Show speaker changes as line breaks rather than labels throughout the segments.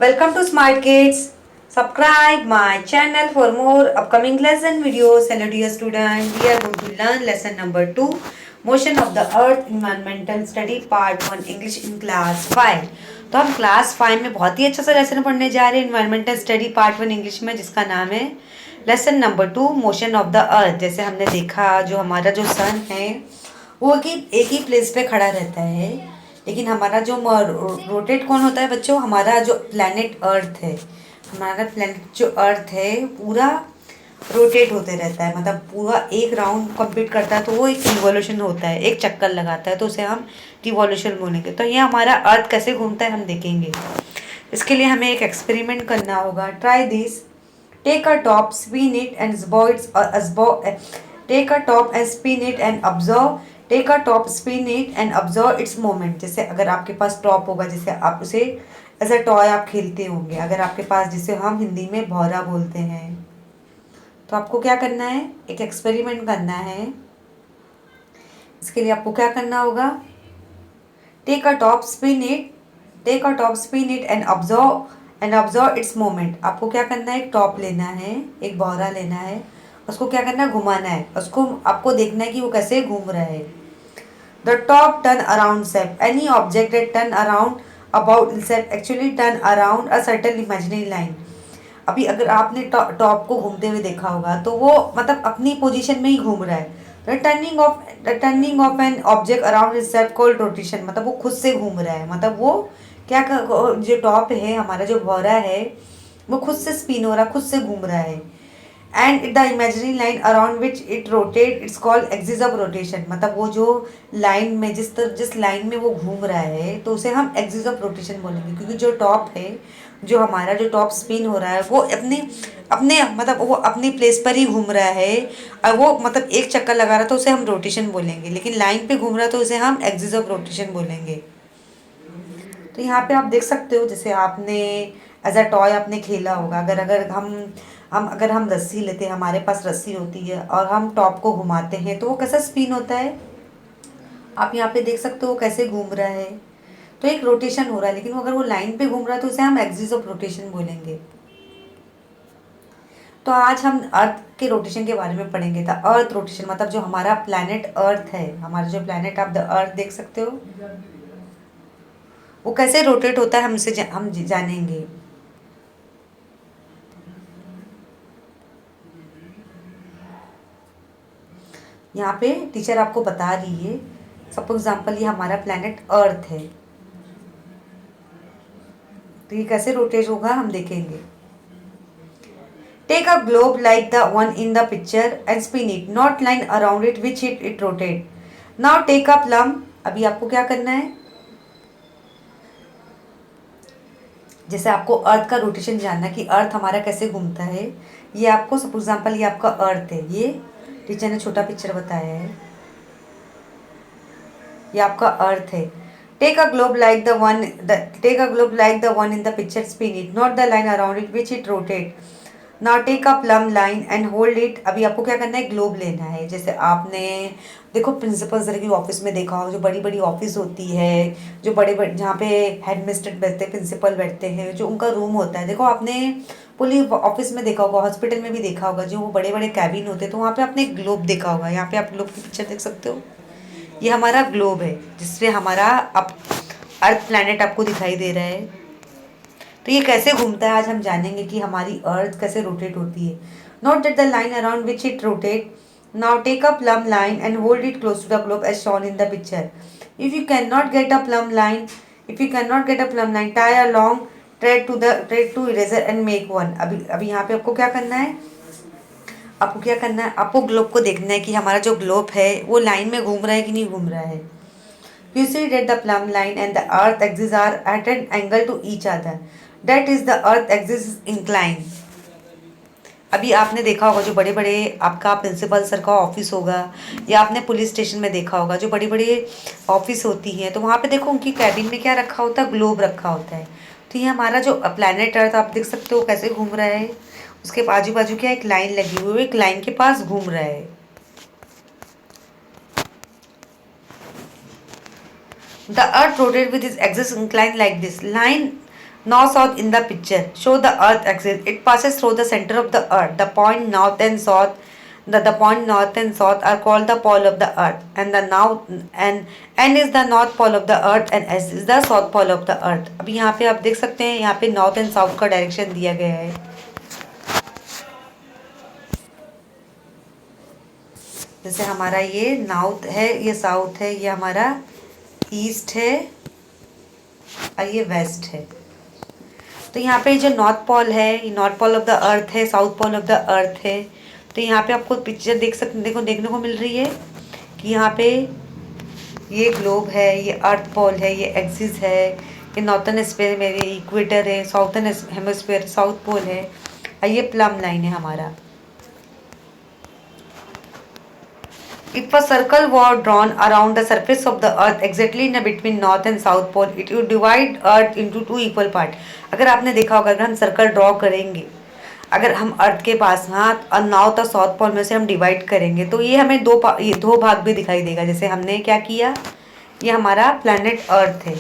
Welcome to Smart Kids. Subscribe my channel for more upcoming lesson videos. Hello dear student. We are going to learn lesson number 2, Motion of the Earth Environmental Study Part 1 English in Class 5. तो हम class 5 में बहुत ही अच्छा सा lesson पढ़ने जा रहे हैं इन्वायरमेंटल स्टडी पार्ट 1 इंग्लिश में, जिसका नाम है lesson number 2 motion of the अर्थ। जैसे हमने देखा जो हमारा जो सन है वो कि एक ही प्लेस पे खड़ा रहता है, लेकिन हमारा जो रोटेट कौन होता है बच्चों, हमारा जो प्लैनेट अर्थ है, हमारा प्लैनेट जो अर्थ है पूरा रोटेट होते रहता है, मतलब पूरा एक राउंड कंप्लीट करता है, तो वो एक रिवॉल्यूशन होता है, एक चक्कर लगाता है, तो उसे हम रिवॉल्यूशन बोलेंगे। तो ये हमारा अर्थ कैसे घूमता है हम देखेंगे। इसके लिए हमें एक एक्सपेरिमेंट करना होगा। Try this, take a top, spin it and take a top and spin it and observe, take a top, spin it and observe its moment. जैसे अगर आपके पास टॉप होगा, जैसे आप उसे एज अ टॉय आप खेलते होंगे, अगर आपके पास, जिसे हम हिंदी में भौरा बोलते हैं, तो आपको क्या करना है, एक एक्सपेरिमेंट करना है। इसके लिए आपको क्या करना होगा, take a top, spin it, take a top, spin it and observe its moment. आपको क्या करना है, एक टॉप लेना है, एक भौरा लेना है, उसको क्या करना है, घुमाना है, उसको आपको देखना है कि वो कैसे घूम रहा है। The top turn around self. Any object that turn around about itself actually turn around a certain imaginary line. अभी अगर आपने टॉप को घूमते हुए देखा होगा तो वो मतलब अपनी पोजीशन में ही घूम रहा है। The turning of an object around itself called rotation, मतलब वो खुद से घूम रहा है, मतलब वो क्या जो टॉप है, हमारा जो भौरा है, वो खुद से स्पिन हो रहा है, खुद से घूम रहा है। And the imaginary line around which it rotate it's called axis of rotation, मतलब वो जो लाइन में जिस लाइन में वो घूम रहा है, तो उसे हम एक्सिस ऑफ रोटेशन बोलेंगे, क्योंकि जो टॉप है, जो हमारा जो टॉप स्पिन हो रहा है, वो अपने अपने मतलब वो अपनी प्लेस पर ही घूम रहा है, और वो मतलब एक चक्कर लगा रहा था, उसे हम रोटेशन बोलेंगे, लेकिन लाइन पे घूम रहा है तो उसे हम एक्सिस ऑफ रोटेशन बोलेंगे। तो यहाँ पे आप देख सकते हो, जैसे आपने एज अ टॉय आपने खेला होगा, अगर अगर अगर हम रस्सी लेते हैं, हमारे पास रस्सी होती है और हम टॉप को घुमाते हैं, तो वो कैसा स्पिन होता है, आप यहाँ पे देख सकते हो कैसे घूम रहा है। तो एक रोटेशन हो रहा है, लेकिन अगर वो लाइन पे घूम रहा है तो उसे हम एक्सिस ऑफ रोटेशन बोलेंगे। तो आज हम अर्थ के रोटेशन के बारे में पढ़ेंगे। द अर्थ रोटेशन, मतलब जो हमारा प्लैनेट अर्थ है, हमारा जो प्लैनेट आप द अर्थ देख सकते हो, वो कैसे रोटेट होता है, हम जानेंगे। यहाँ पे टीचर आपको बता रही है, सपोज एग्जाम्पल ये हमारा प्लैनेट अर्थ है, तो ये कैसे रोटेट होगा हम देखेंगे। Take a globe like the one in the picture and spin it, not line around it which it rotate. Now take a plum, अभी आपको क्या करना है, जैसे आपको अर्थ का रोटेशन जानना है कि अर्थ हमारा कैसे घूमता है। ये आपको सपोज एग्जाम्पल ये आपका अर्थ है, ये टीचर ने छोटा पिक्चर बताया है, ये आपका अर्थ है। Take a globe like the one in the picture, spin it, not the line around it which it rotate. Now take a plum line and hold it, अभी आपको क्या करना है, ग्लोब लेना है। जैसे आपने देखो प्रिंसिपल सर की ऑफिस में देखा होगा, जो बड़ी बड़ी ऑफिस होती है, जो बड़े बड़े जहाँ पे हेड मिस्टर बैठते हैं, प्रिंसिपल बैठते हैं, जो उनका रूम होता है, देखो आपने पुलिस ऑफिस में देखा होगा, हॉस्पिटल में भी देखा होगा, जो वो बड़े बड़े कैबिन होते हैं, तो वहाँ पे आपने ग्लोब देखा होगा। यहाँ पे आप ग्लोब की पिक्चर देख सकते हो, ये हमारा ग्लोब है, जिससे हमारा अब अर्थ प्लैनेट आपको दिखाई दे रहा है। तो ये कैसे घूमता है आज हम जानेंगे कि हमारी अर्थ कैसे रोटेट होती है। Note that the line around which it rotate. Now take a plum line and hold it close to the globe as shown in the picture. If you can not get a plum line if you can not get a plum line tie a long thread to eraser and make one. अभी अभी यहाँ पे आपको क्या करना है, आपको क्या करना है, आपको ग्लोब को देखना है कि हमारा जो ग्लोब है वो लाइन में घूम रहा है कि नहीं घूम रहा है। You see that the plumb line and the earth axis are at an angle to each other. That is the earth axis is inclined. अभी आपने देखा होगा जो बड़े बड़े आपका प्रिंसिपल सर का ऑफिस होगा, या आपने पुलिस स्टेशन में देखा होगा, जो बड़ी बड़ी ऑफिस होती हैं, तो वहाँ पे देखो उनकी कैबिन में क्या रखा होता है, ग्लोब रखा होता है। तो ये हमारा जो प्लैनेट अर्थ आप देख सकते हो कैसे घूम रहा है, उसके आजू बाजू क्या एक लाइन लगी हुई है, एक लाइन के पास घूम रहा है। The earth rotates with its axis inclined like this. Line North south in the picture show the earth axis. It passes through the center of the earth. The point north and south, the point north and south are called the pole of the earth, and the now and n is the north pole of the earth and s is the south pole of the earth. अभी यहाँ पे आप देख सकते हैं, यहाँ पे north and south का डायरेक्शन दिया गया है। जैसे हमारा ये नॉर्थ है, ये साउथ है, ये हमारा ईस्ट है और ये वेस्ट है। तो यहाँ पे जो नॉर्थ पोल है, ये north pole of the earth है, south pole of the earth है। तो यहाँ पे आपको पिक्चर देखने को मिल रही है कि यहाँ पे ये ग्लोब है, ये अर्थ पोल है, ये एक्सिस है, ये नॉर्थन हेमिस्फीयर में ये इक्वेटर है, साउथर्न हेमिस्फीयर साउथ पोल है और ये प्लम लाइन है हमारा। If a circle were drawn around the surface of the earth exactly in between north and south pole, it would divide earth into two equal part. अगर आपने देखा होगा, अगर हम सर्कल ड्रॉ करेंगे, अगर हम अर्थ के पास और नॉर्थ और साउथ पोल में से हम डिवाइड करेंगे तो ये हमें ये दो भाग भी दिखाई देगा। जैसे हमने क्या किया, ये हमारा प्लैनेट अर्थ है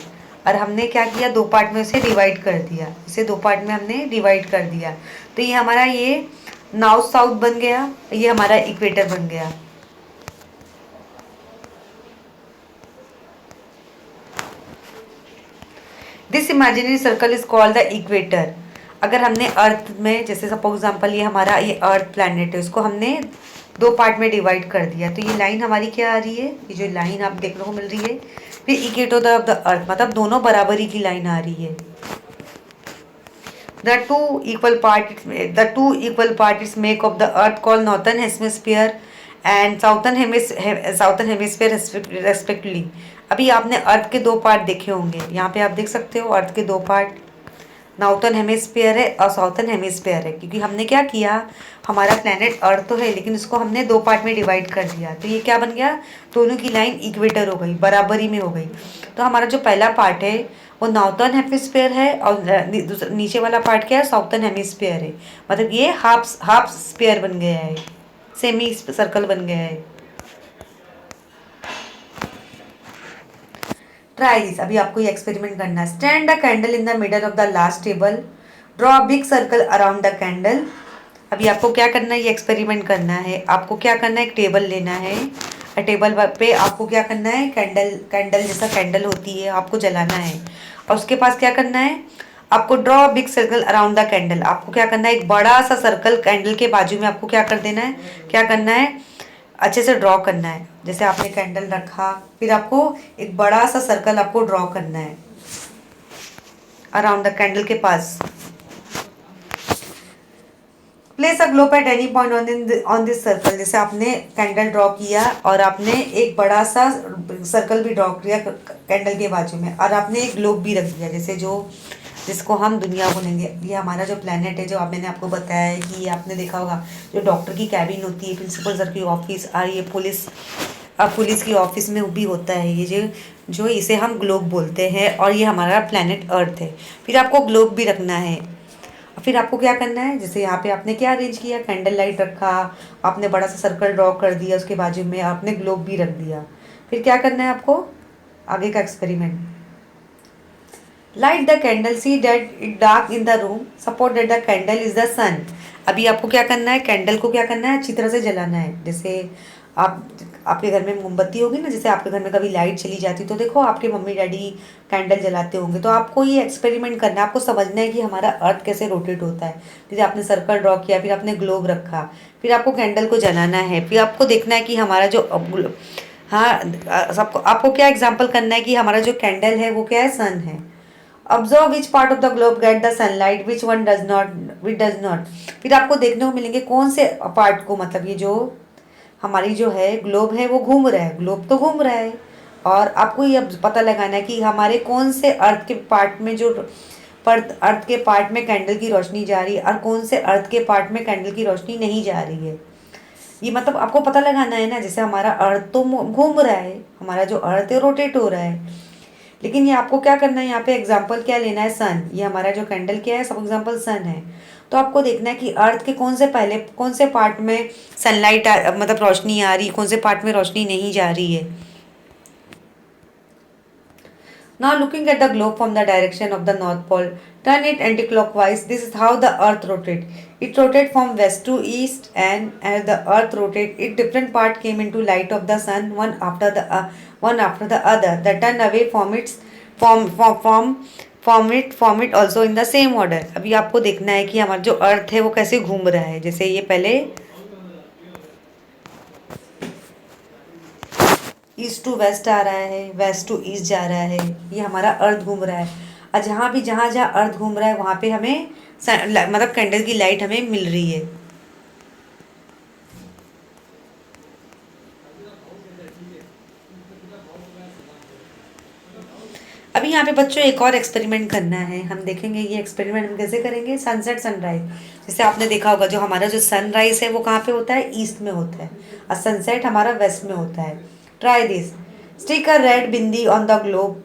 और हमने क्या किया, दो पार्ट में उसे डिवाइड कर दिया। इसे दो पार्ट में हमने डिवाइड कर दिया तो ये हमारा ये नॉर्थ साउथ बन गया, ये हमारा इक्वेटर बन गया। This imaginary circle is called the equator. अगर हमने अर्थ में, जैसे सपोज एग्जाम्पल ये हमारा ये अर्थ प्लैनेट है, उसको हमने दो पार्ट में डिवाइड कर दिया तो ये लाइन हमारी क्या आ रही है, ये जो लाइन आप देखने को मिल रही है, फिर इक्वेटर ऑफ द अर्थ, मतलब दोनों बराबरी की लाइन आ रही है। The two equal parts make of the earth called northern hemisphere and southern hemisphere respectively. अभी आपने अर्थ के दो पार्ट देखे होंगे, यहाँ पे आप देख सकते हो अर्थ के दो पार्ट, नॉर्थन हेमिस्फीयर है और साउथर्न हेमिस्फीयर है। क्योंकि हमने क्या किया, हमारा प्लैनेट अर्थ तो है लेकिन उसको हमने दो पार्ट में डिवाइड कर दिया तो ये क्या बन गया, दोनों की लाइन इक्वेटर हो गई, बराबरी में हो गई। तो हमारा जो पहला पार्ट है वो नॉर्थन हेमिस्फीयर है और नीचे वाला पार्ट क्या है, साउथर्न हेमिस्फीयर है। मतलब ये हाफ स्फीयर बन गया है, सेमी सर्कल बन गया है। Try this. अभी आपको ये एक्सपेरिमेंट करना है। Stand the candle in the middle of the last table, draw a big circle around the candle. अभी आपको क्या करना है, ये एक्सपेरिमेंट करना है। आपको क्या करना है, एक टेबल लेना है और टेबल पे आपको क्या करना है, कैंडल जैसा कैंडल होती है आपको जलाना है और उसके पास क्या करना है, आपको draw a big circle around the candle. आपको क्या करना है, एक बड़ा सा सर्कल कैंडल के बाजू में आपको क्या कर देना है, क्या करना है, अच्छे से ड्रॉ करना है। जैसे आपने कैंडल रखा, फिर आपको एक बड़ा सा सर्कल आपको ड्रॉ करना है अराउंड द कैंडल के पास। Place a globe at any point on this circle. जैसे आपने कैंडल ड्रॉ किया और आपने एक बड़ा सा सर्कल भी ड्रॉ किया कैंडल के बाजू में और आपने एक ग्लोब भी रख दिया, जैसे जिसको हम दुनिया बोलेंगे। ये हमारा जो प्लेनेट है, जो मैंने आपको बताया है कि आपने देखा होगा जो डॉक्टर की कैबिन होती है, प्रिंसिपल सर की ऑफिस और ये पुलिस की ऑफिस में भी होता है, ये जो इसे हम ग्लोब बोलते हैं और ये हमारा प्लेनेट अर्थ है। फिर आपको ग्लोब भी रखना है। फिर आपको क्या करना है, जैसे यहाँ पे आपने क्या अरेंज किया, कैंडल लाइट रखा, आपने बड़ा सा सर्कल ड्रॉ कर दिया, उसके बाजू में आपने ग्लोब भी रख दिया। फिर क्या करना है आपको, आगे का experiment. Light the candle, see that it dark in the room, suppose that the candle is the sun. अभी आपको क्या करना है, कैंडल को क्या करना है, अच्छी तरह से जलाना है। जैसे आपके घर में मोमबत्ती होगी ना, जैसे आपके घर में कभी लाइट चली जाती तो देखो आपके मम्मी डैडी कैंडल जलाते होंगे। तो आपको ये एक्सपेरिमेंट करना है, आपको समझना है कि हमारा अर्थ कैसे रोटेट होता है। जैसे आपने सर्कल ड्रॉ किया, फिर आपने ग्लोब रखा, फिर आपको कैंडल को जलाना है, फिर आपको देखना है कि हमारा जो सबको आपको क्या एग्जाम्पल करना है कि हमारा जो कैंडल है वो क्या है, सन है। Observe which part of the globe get the sunlight, which one does not. फिर आपको देखने को मिलेंगे कौन से पार्ट को, मतलब ये जो हमारी जो है ग्लोब है वो घूम रहा है, ग्लोब तो घूम रहा है। और आपको ये पता लगाना है कि हमारे कौन से अर्थ के पार्ट में अर्थ के पार्ट में कैंडल की रोशनी जा रही है और कौन से अर्थ के पार्ट में कैंडल की रोशनी नहीं जा रही है। ये मतलब आपको पता लगाना है ना। जैसे हमारा अर्थ तो घूम रहा है, हमारा जो अर्थ है रोटेट हो रहा है, लेकिन ये आपको क्या करना है, यहाँ पे एग्जाम्पल क्या लेना है, सन। ये हमारा जो कैंडल क्या है, सब एग्जाम्पल सन है। तो आपको देखना है कि अर्थ के कौन से पार्ट में सनलाइट मतलब रोशनी आ रही है, कौन से पार्ट में रोशनी नहीं जा रही है। Now looking at the globe from the direction of the North Pole, turn it anti-clockwise. This is how the Earth rotates. It rotates from west to east, and as the Earth rotates, its different part came into light of the sun, one after the other. The turn away from its form it also in the same order. अभी आपको देखना है कि हमारा जो अर्थ है वो कैसे घूम रहा है. जैसे ये पहले ईस्ट टू वेस्ट आ रहा है, वेस्ट टू ईस्ट जा रहा है, ये हमारा अर्थ घूम रहा है. और जहाँ जहाँ अर्थ घूम रहा है वहाँ पे हमें मतलब कैंडल की लाइट हमें मिल रही है. अभी यहाँ पे बच्चों एक और एक्सपेरिमेंट करना है. हम देखेंगे ये एक्सपेरिमेंट हम कैसे करेंगे. Sunset sunrise. जैसे आपने देखा होगा जो हमारा जो सनराइज है वो कहाँ पे होता है, ईस्ट में होता है, और सनसेट हमारा वेस्ट में होता है. Try this. Stick a red bindi on the globe.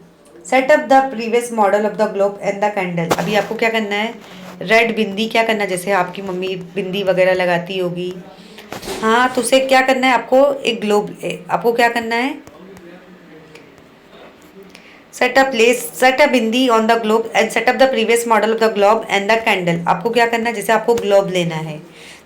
Set up the previous model of the globe and the candle. अभी आपको क्या करना है, रेड बिंदी क्या करना है, जैसे आपकी मम्मी बिंदी वगैरह लगाती होगी. हाँ, तो उसे क्या करना है, आपको एक ग्लोब, आपको क्या करना है, set a bindi on the globe and set up the previous model of the globe and the candle. आपको क्या करना है, जैसे आपको ग्लोब लेना है,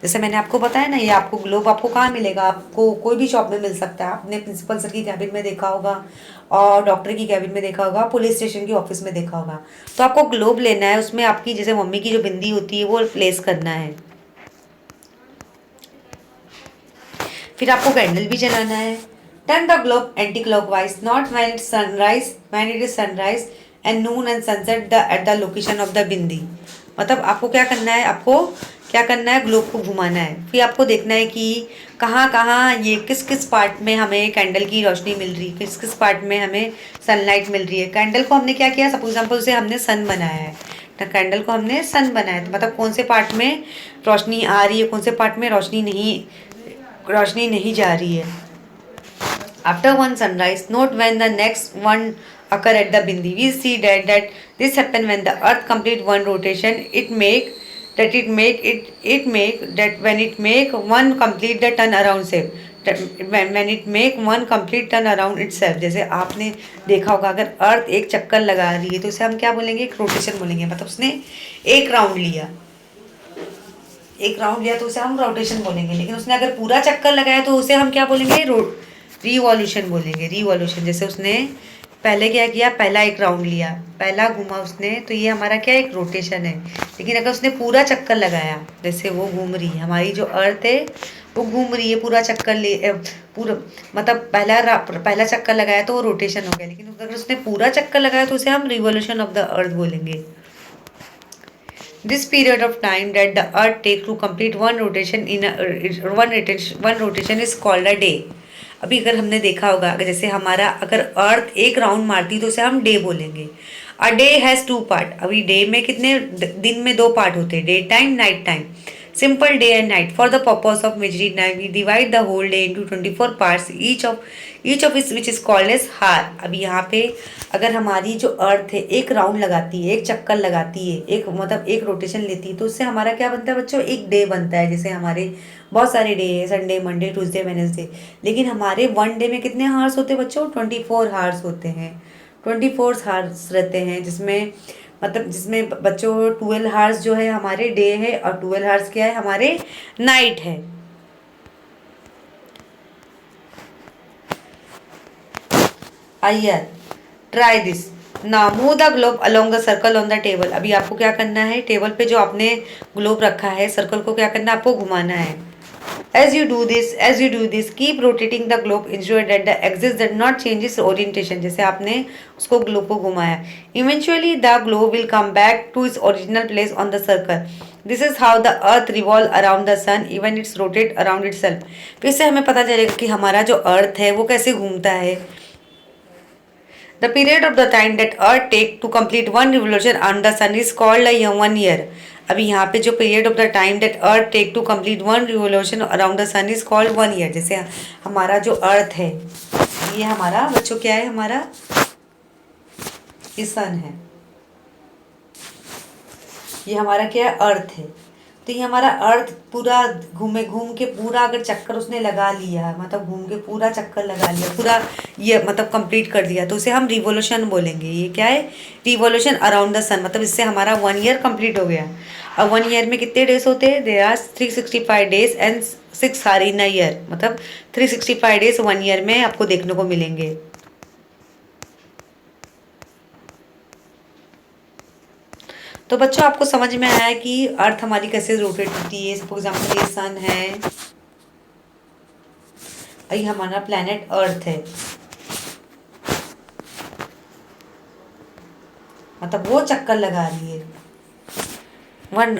जैसे मैंने आपको बताया ना, ये आपको ग्लोब आपको कहाँ मिलेगा, आपको कोई भी शॉप में मिल सकता है. आपने प्रिंसिपल सर की कैबिन में देखा होगा, और डॉक्टर की कैबिन में देखा होगा, पुलिस स्टेशन की ऑफिस में देखा होगा. तो आपको ग्लोब लेना है, उसमें आपकी जैसे मम्मी की जो बिंदी होती है वो प्लेस करना है. फिर आपको कैंडल भी जलाना है. Turn the globe anti-clockwise, not when it's sunrise, when it is sunrise and noon and sunset at the location of the बिंदी. मतलब आपको क्या करना है, आपको क्या करना है, ग्लोब को घुमाना है. फिर आपको देखना है कि कहाँ कहाँ ये किस किस पार्ट में हमें कैंडल की रोशनी मिल रही है, किस किस पार्ट में हमें सनलाइट मिल रही है. कैंडल को हमने क्या किया, सपोज एग्जाम्पल से हमने सन बनाया है, तो कैंडल को हमने सन बनाया, तो मतलब कौन से पार्ट में रोशनी आ रही है, कौन से पार्ट में रोशनी नहीं जा रही है. After one sunrise, note when the next one occur at the bindi. We see that this happen when the earth complete one rotation. It make that when it make one complete the turn around self. When it make one complete turn around itself. जैसे आपने देखा होगा अगर अर्थ एक चक्कर लगा रही है तो उसे हम क्या बोलेंगे, एक रोटेशन बोलेंगे. मतलब उसने एक राउंड लिया तो उसे हम रोटेशन बोलेंगे. लेकिन उसने अगर पूरा चक्कर लगाया तो उसे हम क्या बोलेंगे, रिवॉल्यूशन बोलेंगे. रिवॉल्यूशन. जैसे उसने पहले क्या किया, पहला एक राउंड लिया, पहला घुमा उसने, तो ये हमारा क्या, एक रोटेशन है. लेकिन अगर उसने पूरा चक्कर लगाया, जैसे वो घूम रही है, हमारी जो अर्थ है वो घूम रही है पूरा चक्कर पूरा, मतलब पहला चक्कर लगाया तो वो रोटेशन हो गया. लेकिन अगर उसने पूरा चक्कर लगाया तो उसे हम रिवॉल्यूशन ऑफ द अर्थ बोलेंगे. This period of time that the earth take to complete one rotation is called a day. अभी अगर हमने देखा होगा, अगर जैसे हमारा अगर अर्थ एक राउंड मारती तो उसे हम डे बोलेंगे. A day has 2 part. अभी डे में कितने, दिन में 2 पार्ट होते हैं, day time, night time. Simple day and night. For the purpose of measuring time we divide the whole day into 24 parts, each of which is called as hour. अभी यहाँ पे अगर हमारी जो अर्थ है एक राउंड लगाती है, एक चक्कर लगाती है, एक मतलब एक रोटेशन लेती है, तो उससे हमारा क्या बनता है बच्चों, एक डे बनता है. जैसे हमारे बहुत सारे डे है, संडे, मंडे, ट्यूसडे, वेडनेसडे. लेकिन हमारे वन डे में कितने हार्स होते हैं बच्चों, 24 हार्स होते हैं. 24 हार्स रहते हैं, जिसमें बच्चों 12 हार्स जो है हमारे डे है, और 12 हार्स क्या है, हमारे नाइट है. आइए try this. Now move the globe along the circle on the table. अभी आपको क्या करना है, टेबल पे जो आपने ग्लोब रखा है, सर्कल को क्या करना है, आपको घुमाना है. As you do this, keep rotating the globe, ensure that the axis does not change its orientation. जैसे आपने उसको ग्लोब को घुमाया, eventually the globe will come back to its original place on the circle. This is how the earth revolve around the sun, even it's rotate around itself. फिर से हमें पता चलेगा कि हमारा जो अर्थ है वो कैसे घूमता है. The period of the time that earth take to complete one revolution around the sun is called a 1 year. अभी यहाँ पे जो period of the time that earth take to complete one revolution around the sun is called 1 year. जैसे हमारा जो अर्थ है, ये हमारा बच्चों क्या है, हमारा ये सन है, ये हमारा क्या है, अर्थ है. तो ये हमारा अर्थ पूरा घूम के पूरा अगर चक्कर उसने लगा लिया, मतलब घूम के पूरा चक्कर लगा लिया, पूरा ये मतलब कंप्लीट कर दिया, तो उसे हम रिवोल्यूशन बोलेंगे। ये क्या है? रिवोल्यूशन अराउंड द सन, मतलब इससे हमारा 1 ईयर कंप्लीट हो गया। अब 1 ईयर में कितने डेज होते हैं? There are 365 days and 6 hours in a year, मतलब 365 डेज 1 ईयर में आपको देखने को मिलेंगे। तो बच्चों, आपको समझ में आया कि अर्थ हमारी कैसे रोटेट होती है। फॉर एग्जाम्पल ये सन है और ये हमारा प्लेनेट अर्थ है, मतलब वो चक्कर लगा रही है।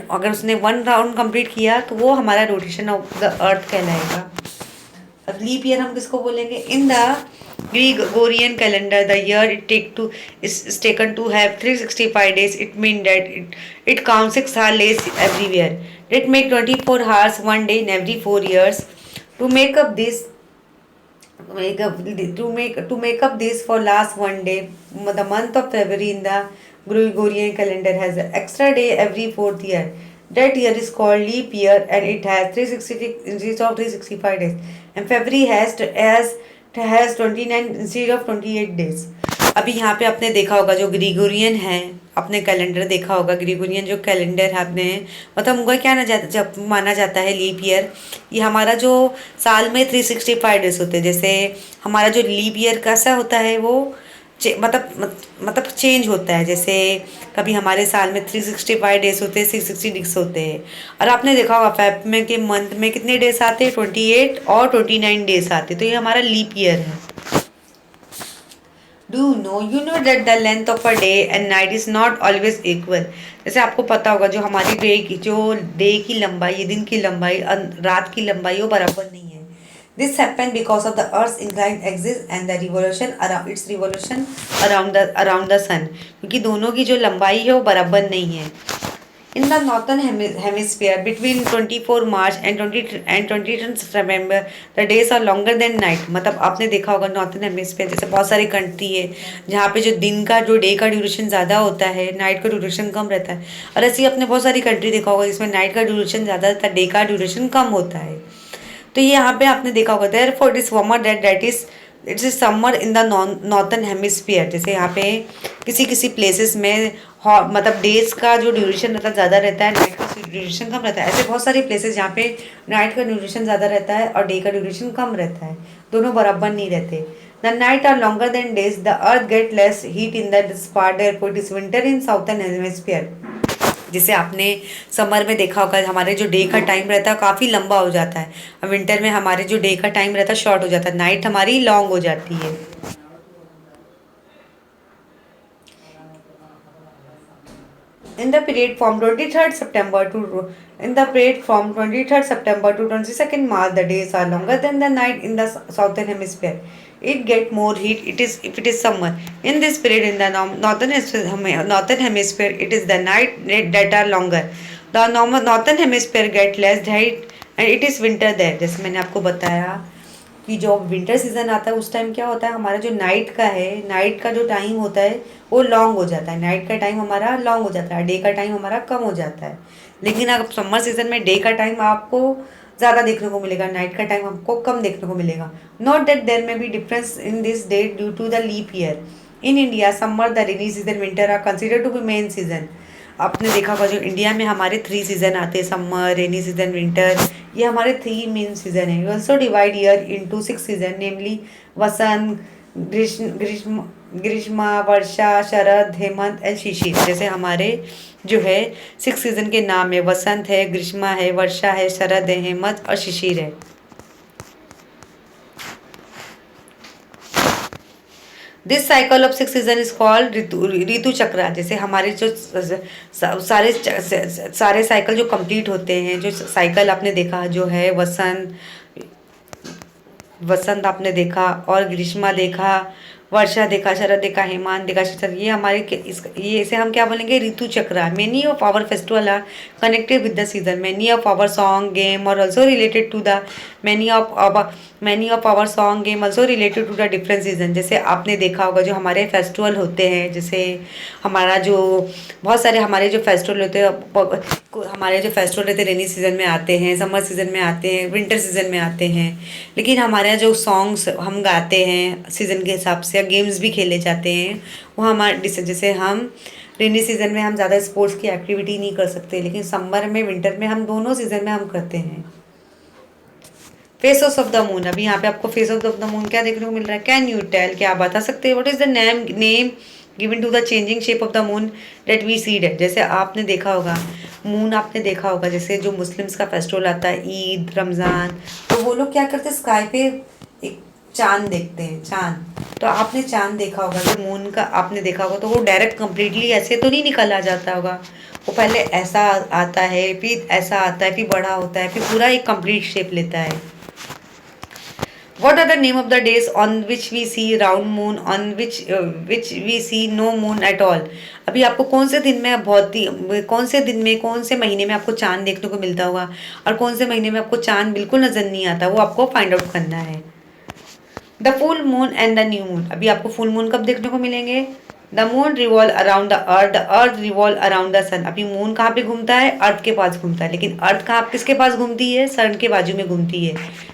अगर उसने 1 राउंड कंप्लीट किया तो वो हमारा रोटेशन ऑफ द अर्थ कहलाएगा। अब लीप ईयर हम किसको बोलेंगे? In the Gregorian calendar, the year is taken to have 365 days. It means that it counts 6 hours less everywhere. It make 24 hours one day in every 4 years. To make up this to make up this for last one day, the month of February in the Gregorian calendar has an extra day every fourth year. That year is called leap year and it has 360 instead of 365 days. And February has 29 instead of 28 days. अभी यहाँ पे आपने देखा होगा जो Gregorian है, आपने calendar देखा होगा। ग्रिगोरियन जो कैलेंडर है आपने, मतलब उनका क्या ना जाता, जब माना जाता है लीप ईयर, ये हमारा जो साल में 365 डेज होते हैं। जैसे हमारा जो लीप ईयर कैसा होता है वो मतलब चेंज होता है। जैसे कभी हमारे साल में 365 डेज होते हैं, 660 डेज होते हैं। और आपने देखा होगा फेब में के मंथ में कितने डेज आते हैं? 28 और 29 डेज आते हैं। तो ये हमारा लीप ईयर है। You know that the length of a day and night is not always equal. जैसे आपको पता होगा जो हमारी डे की लंबाई, ये दिन की लंबाई, रात की लंबाई वो बराबर नहीं है। This happened because of the Earth's inclined axis and the revolution around the sun. क्योंकि दोनों की जो लंबाई है वो बराबर नहीं है। In the northern hemisphere, between 24 March and 20 September, the days are longer than night. मतलब आपने देखा होगा नॉर्थन हेमिस्फीयर जैसे बहुत सारी कंट्री है जहाँ पे जो दिन का जो डे का ड्यूरेशन ज़्यादा होता है, नाइट का ड्यूरेशन कम रहता है। और ऐसे ही आपने बहुत सारी कंट्री देखा होगा जिसमें नाइट का ड्यूरेशन ज़्यादा रहता है, डे का ड्यूरेशन कम होता है। तो ये यहाँ पे आपने देखा होगा therefore it is summer that is summer in the northern hemisphere. जैसे यहाँ पे किसी प्लेसेस में मतलब डेज का जो ड्यूरेशन रहता है ज़्यादा रहता है, नाइट का ड्यूरेशन कम रहता है। ऐसे बहुत सारे प्लेसेस जहाँ पे नाइट का ड्यूरेशन ज़्यादा रहता है और डे का ड्यूरेशन कम रहता है, दोनों बराबर नहीं रहते। The night are longer than days, the earth get less heat in the spar, therefore it is winter in southern hemisphere. जैसे आपने समर में देखा होगा हमारे जो डे का टाइम रहता है काफ़ी लंबा हो जाता है, और विंटर में हमारे जो डे का टाइम रहता है शॉर्ट हो जाता है, नाइट हमारी लॉन्ग हो जाती है। In the period from 23rd September to 22nd March, the days are longer than the night in the southern hemisphere. It get more heat. If it is summer. In this period in the northern hemisphere, it is the night that are longer. The northern hemisphere get less heat and it is winter there. जैसे मैंने आपको बताया कि जो winter season आता है उस time क्या होता है, हमारा जो नाइट का जो टाइम होता है वो लॉन्ग हो जाता है। नाइट का टाइम हमारा लॉन्ग हो जाता है, डे का टाइम हमारा कम हो जाता है। लेकिन अगर समर सीजन में डे का टाइम आपको ज़्यादा देखने को मिलेगा, नाइट का टाइम आपको कम देखने को मिलेगा। Note that there may be difference in this date due to the leap year. In India summer, the rainy season, winter are consider to be main season. आपने देखा होगा जो इंडिया में हमारे 3 सीजन आते हैं, समर, रेनी सीजन, विंटर, ये हमारे 3 मेन सीजन है। We also divide year into 6 season, namely vasant, grishma, varsha, sharad, hemant and shishir. जैसे हमारे जो है 6 सीजन के नाम है, वसंत है, ग्रीष्मा है, वर्षा है, शरद है, हेमंत और शिशिर है। This cycle of 6 season is called ritu chakra. जैसे हमारे जो सारे साइकिल जो कंप्लीट होते हैं, जो साइकिल आपने देखा जो है वसंत आपने देखा और ग्रीष्मा देखा वर्षा देखा, शरद देखा, हेमंत देखा, शरद, ये हमारे ये इसे हम क्या बोलेंगे, ऋतु चक्र। Many of our festival are connected with the season. Many of our song game और also related to the many of many of our song game also related to the different season. जैसे आपने देखा होगा जो हमारे festival होते हैं, जैसे हमारा जो बहुत सारे हमारे जो फेस्टिवल होते हैं, हमारे जो फेस्टिवल रहते हैं रेनी सीजन में आते हैं, समर सीजन में आते हैं, विंटर सीजन में आते हैं। लेकिन हमारे यहाँ जो सॉन्ग्स हम गाते हैं सीज़न के हिसाब से, या गेम्स भी खेले जाते हैं, वो हमारे जैसे हम रेनी सीजन में हम ज़्यादा स्पोर्ट्स की एक्टिविटी नहीं कर सकते, लेकिन समर में विंटर में हम दोनों सीजन में हम करते हैं। फेसेस ऑफ द मून, अभी यहाँ पे आपको फेस ऑफ द मून क्या देखने को मिल रहा है? कैन यू टेल, क्या आप बता सकते हैं what is the name given to the changing shape of the moon that we see that. जैसे आपने देखा होगा मून, आपने देखा होगा जैसे जो मुस्लिम्स का फेस्टिवल आता है, ईद, रमज़ान, तो वो लोग क्या करते हैं, स्काई पे एक चांद देखते हैं, चांद। तो आपने चांद देखा होगा, जो मून का आपने देखा होगा, तो वो डायरेक्ट कंप्लीटली ऐसे तो नहीं निकल आ जाता होगा, वो पहले ऐसा आता है, फिर ऐसा आता है, फिर बड़ा होता है, फिर पूरा एक कंप्लीट शेप लेता है। What are the name of the days on which we see round moon, on which we see no moon at all? अभी आपको कौन से दिन में कौन से दिन में, कौन से महीने में आपको चांद देखने को मिलता होगा, और कौन से महीने में आपको चांद बिल्कुल नजर नहीं आता, वो आपको फाइंड आउट करना है। The full moon and the new moon, अभी आपको फुल मून कब देखने को मिलेंगे? The moon revolve around the earth revolve around the sun. अभी मून कहाँ पे घूमता है? अर्थ के पास घूमता है, लेकिन अर्थ कहाँ किसके पास घूमती है? सन के बाजू में घूमती है।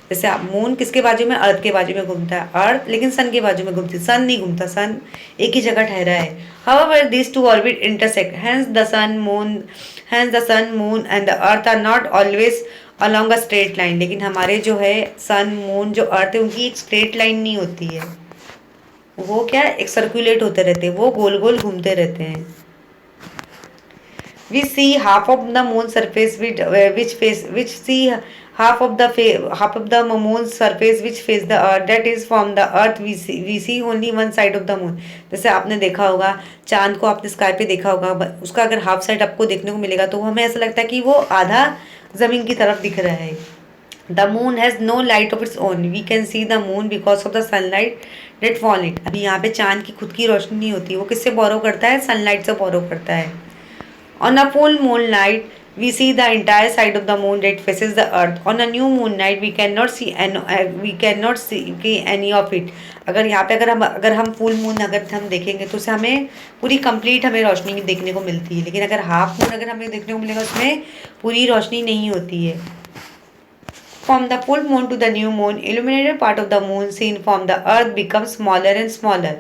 जैसे आप मून किसके बाजू में? अर्थ के बाजू में घूमता है, अर्थ लेकिन सन के बाजू में घूमती है, सन नहीं घूमता, सन एक ही जगह ठहरा है। However this two orbit intersect, hence the sun moon and the earth are not always along a straight line. लेकिन हमारे जो है सन, मून, जो अर्थ है, उनकी एक स्ट्रेट लाइन नहीं होती है, वो क्या है, एक सर्कुलेट होते रहते हैं, वो गोल गोल घूमते रहते हैं। we see half of the moon surface which see half of the moon surface which face the earth, that is from the earth we see only one side of the moon। जैसे आपने देखा होगा चांद को, आपने sky पे देखा होगा, उसका अगर हाफ साइड आपको देखने को मिलेगा तो हमें ऐसा लगता है कि वो आधा जमीन की तरफ दिख रहा है। The moon has no light of its own. We can see the moon because of the sunlight that fall it। अभी यहाँ पे चांद की खुद की रोशनी नहीं होती, वो किससे बोरो करता है? सनलाइट से बोरो करता है। On a full moon night, we see the entire side of the moon that faces the earth. On a new moon night, we cannot see any of it। अगर यहाँ पे अगर हम फुल मून अगर हम देखेंगे तो उसे हमें पूरी कंप्लीट हमें रोशनी भी देखने को मिलती है, लेकिन अगर हाफ मून अगर हमें देखने को मिलेगा उसमें पूरी रोशनी नहीं होती है। From the full moon to the new moon, illuminated part of the moon seen from the earth becomes smaller and smaller।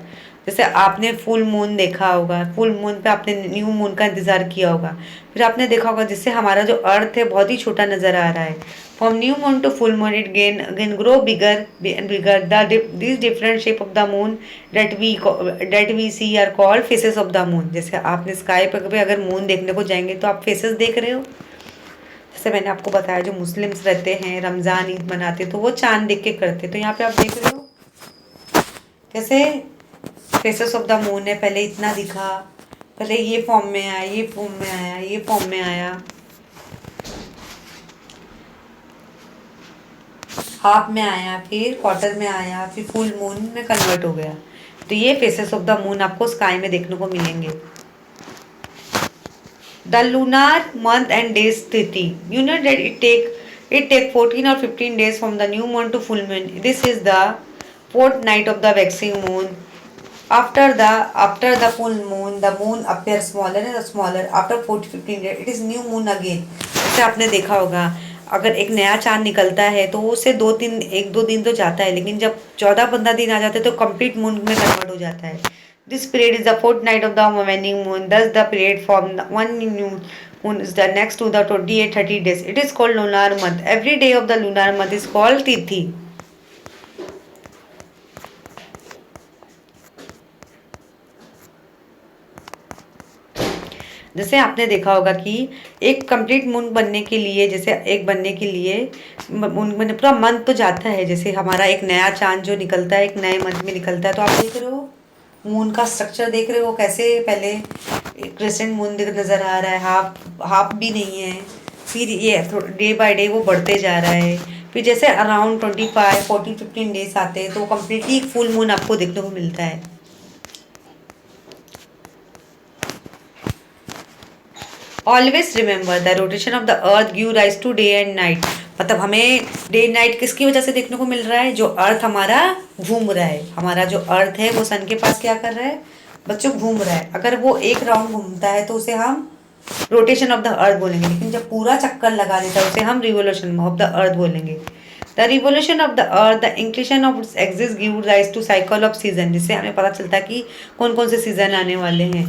जैसे आपने फुल मून देखा होगा, फुल मून पे आपने न्यू मून का इंतजार किया होगा, फिर आपने देखा होगा जिससे हमारा जो अर्थ है बहुत ही छोटा नजर आ रहा है। From new moon to full moon it gain grow bigger and bigger. This different shape of the moon that we see are called phases of the moon. जैसे आपने स्काई पे अगर मून देखने को जाएंगे तो आप फेसेस देख रहे हो। जैसे मैंने आपको बताया जो मुस्लिम्स रहते हैं रमज़ान ईद मनाते तो वो चांद देख के करते, तो यहाँ पे आप देख रहे हो कैसे फेसेस ऑफ द मून है। पहले इतना दिखा, पहले ये फॉर्म में आया, ये फॉर्म में आया, ये फॉर्म में आया, हाफ में आया, फिर क्वार्टर में आया, फिर फुल मून में कन्वर्ट हो गया। तो ये फेसेस ऑफ द मून आपको स्काई में देखने को मिलेंगे। The lunar month and days तिथि, you know that it take 14 or 15 days from the new moon to full moon। This is the fourth night of the waxing moon। After the full moon, the moon appears smaller and smaller। After 15 days, it is new moon again। जैसे आपने देखा होगा अगर एक नया चांद निकलता है तो उसे 1-2 दिन तो जाता है, लेकिन जब 14-15 दिन आ जाते हैं तो कंप्लीट मून में कन्वर्ट हो जाता है। This period is the fourth night of the waning moon। Thus, the period from one new moon is the next to the 28-30 days। It is called lunar month। Every day of the lunar month is called तिथि। जैसे आपने देखा होगा कि एक complete moon बनने के लिए, जैसे एक बनने के लिए मून में पूरा मंथ तो जाता है। जैसे हमारा एक नया चांद जो निकलता है एक नए मंथ में निकलता है, तो आप देख रहे हो मून का स्ट्रक्चर देख रहे हो कैसे पहले क्रिसेंट मून नज़र आ रहा है, हाफ भी नहीं है, फिर ये डे बाय डे वो बढ़ते जा रहा है, फिर जैसे अराउंड 25 40 15 डेज आते हैं तो कम्प्लीटली एक फुल मून आपको देखने को मिलता है। Always remember the rotation of the earth give rise to day and night. मतलब हमें डे एंड नाइट किसकी वजह से देखने को मिल रहा है? जो अर्थ हमारा घूम रहा है, हमारा जो अर्थ है वो सन के पास क्या कर रहा है बच्चों? घूम रहा है। अगर वो एक राउंड घूमता है तो उसे हम रोटेशन ऑफ द अर्थ बोलेंगे, लेकिन जब पूरा चक्कर लगा देता है उसे हम रिवोल्यूशन ऑफ द अर्थ बोलेंगे। The revolution of the earth the inclination of its axis give rise to cycle of season, जिससे हमें पता चलता है कि कौन कौन से सीजन आने वाले हैं।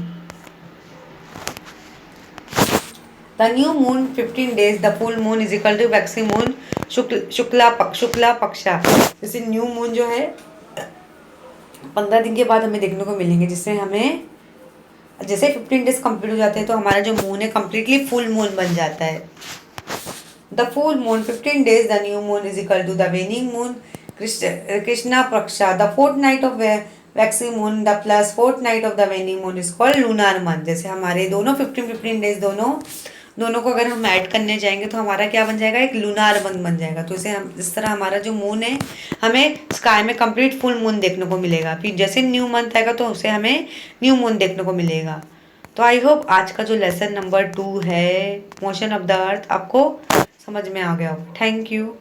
The new moon 15 days the full moon is equal to waxy moon Shukla Paksha. जैसे न्यू मून जो है 15 दिन के बाद हमें देखने को मिलेंगे, जिससे हमें जैसे 15 डेज कंप्लीट हो जाते हैं तो हमारा जो मून है कम्प्लीटली फुल मून बन जाता है। The full moon 15 days the new moon is equal to the waning moon Krishna paksha. The fourth night of waxy moon the plus fourth night of the waning moon is called lunar month. जैसे हमारे दोनों 15 days दोनों को अगर हम add करने जाएंगे तो हमारा क्या बन जाएगा? एक लूनार मंथ बन जाएगा। तो इसे हम इस तरह हमारा जो मून है हमें स्काई में कंप्लीट फुल मून देखने को मिलेगा। फिर जैसे न्यू मंथ आएगा तो उसे हमें न्यू मून देखने को मिलेगा। तो आई होप आज का जो लेसन नंबर 2 है मोशन ऑफ द अर्थ आपको समझ में आ गया हो। Thank you.